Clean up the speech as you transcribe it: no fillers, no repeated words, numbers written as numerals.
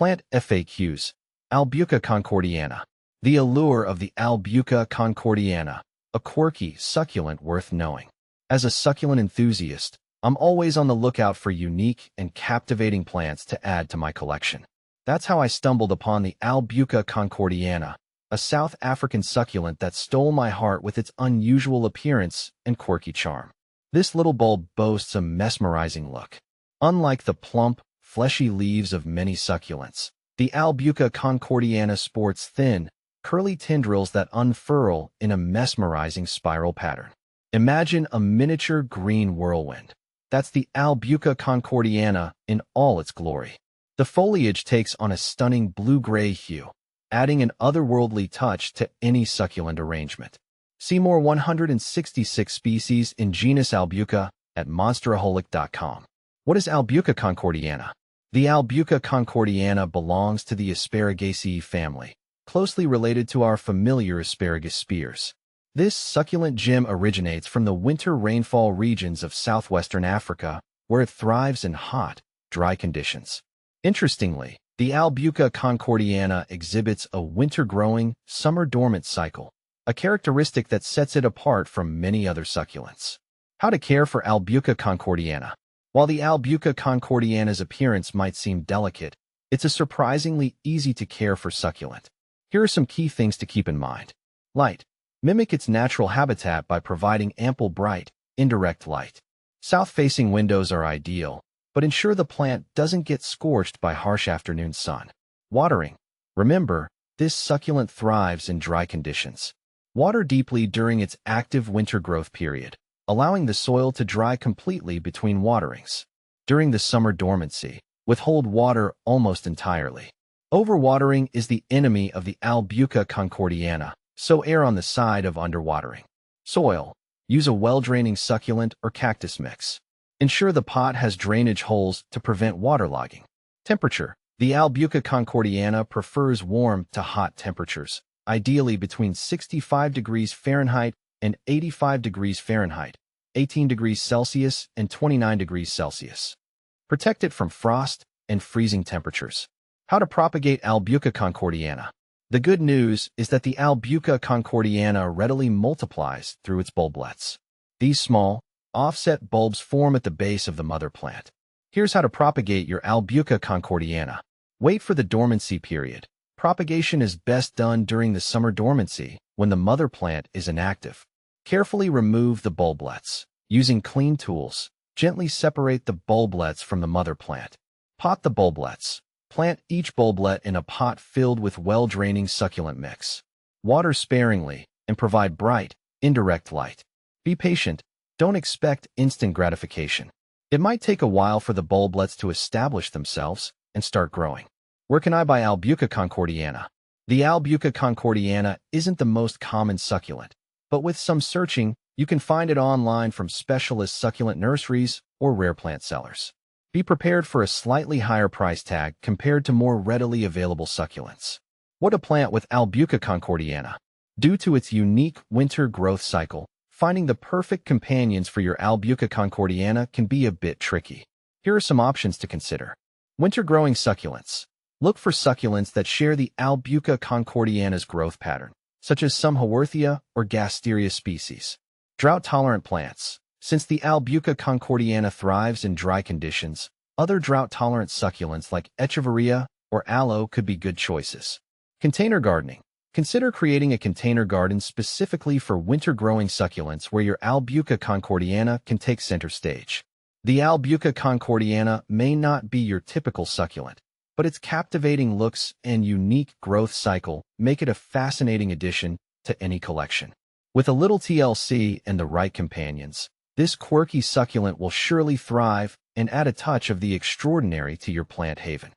Plant FAQs. Albuca concordiana. The allure of the Albuca concordiana, a quirky succulent worth knowing. As a succulent enthusiast, I'm always on the lookout for unique and captivating plants to add to my collection. That's how I stumbled upon the Albuca concordiana, a South African succulent that stole my heart with its unusual appearance and quirky charm. This little bulb boasts a mesmerizing look. Unlike the plump, fleshy leaves of many succulents, the Albuca concordiana sports thin, curly tendrils that unfurl in a mesmerizing spiral pattern. Imagine a miniature green whirlwind. That's the Albuca concordiana in all its glory. The foliage takes on a stunning blue-gray hue, adding an otherworldly touch to any succulent arrangement. See more 166 species in genus Albuca at monsteraholic.com. What is Albuca concordiana? The Albuca concordiana belongs to the Asparagaceae family, closely related to our familiar asparagus spears. This succulent gem originates from the winter rainfall regions of southwestern Africa, where it thrives in hot, dry conditions. Interestingly, the Albuca concordiana exhibits a winter-growing, summer-dormant cycle, a characteristic that sets it apart from many other succulents. How to care for Albuca concordiana. While the Albuca concordiana's appearance might seem delicate, it's a surprisingly easy-to-care-for succulent. Here are some key things to keep in mind. Light. Mimic its natural habitat by providing ample bright, indirect light. South-facing windows are ideal, but ensure the plant doesn't get scorched by harsh afternoon sun. Watering. Remember, this succulent thrives in dry conditions. Water deeply during its active winter growth period, allowing the soil to dry completely between waterings. During the summer dormancy, withhold water almost entirely. Overwatering is the enemy of the Albuca concordiana, so err on the side of underwatering. Soil. Use a well-draining succulent or cactus mix. Ensure the pot has drainage holes to prevent waterlogging. Temperature. The Albuca concordiana prefers warm to hot temperatures, ideally between 65 degrees Fahrenheit and 85 degrees Fahrenheit, 18 degrees Celsius and 29 degrees Celsius. Protect it from frost and freezing temperatures. How to propagate Albuca concordiana. The good news is that the Albuca concordiana readily multiplies through its bulblets. These small, offset bulbs form at the base of the mother plant. Here's how to propagate your Albuca concordiana. Wait for the dormancy period. Propagation is best done during the summer dormancy, when the mother plant is inactive. Carefully remove the bulblets. Using clean tools, gently separate the bulblets from the mother plant. Pot the bulblets. Plant each bulblet in a pot filled with well-draining succulent mix. Water sparingly and provide bright, indirect light. Be patient. Don't expect instant gratification. It might take a while for the bulblets to establish themselves and start growing. Where can I buy Albuca concordiana? The Albuca concordiana isn't the most common succulent, but with some searching, you can find it online from specialist succulent nurseries or rare plant sellers. Be prepared for a slightly higher price tag compared to more readily available succulents. What to plant with Albuca concordiana? Due to its unique winter growth cycle, finding the perfect companions for your Albuca concordiana can be a bit tricky. Here are some options to consider. Winter-growing succulents. Look for succulents that share the Albuca concordiana's growth pattern, such as some Haworthia or Gasteria species. Drought-tolerant plants. Since the Albuca concordiana thrives in dry conditions, other drought-tolerant succulents like Echeveria or Aloe could be good choices. Container gardening. Consider creating a container garden specifically for winter-growing succulents where your Albuca concordiana can take center stage. The Albuca concordiana may not be your typical succulent, but its captivating looks and unique growth cycle make it a fascinating addition to any collection. With a little TLC and the right companions, this quirky succulent will surely thrive and add a touch of the extraordinary to your plant haven.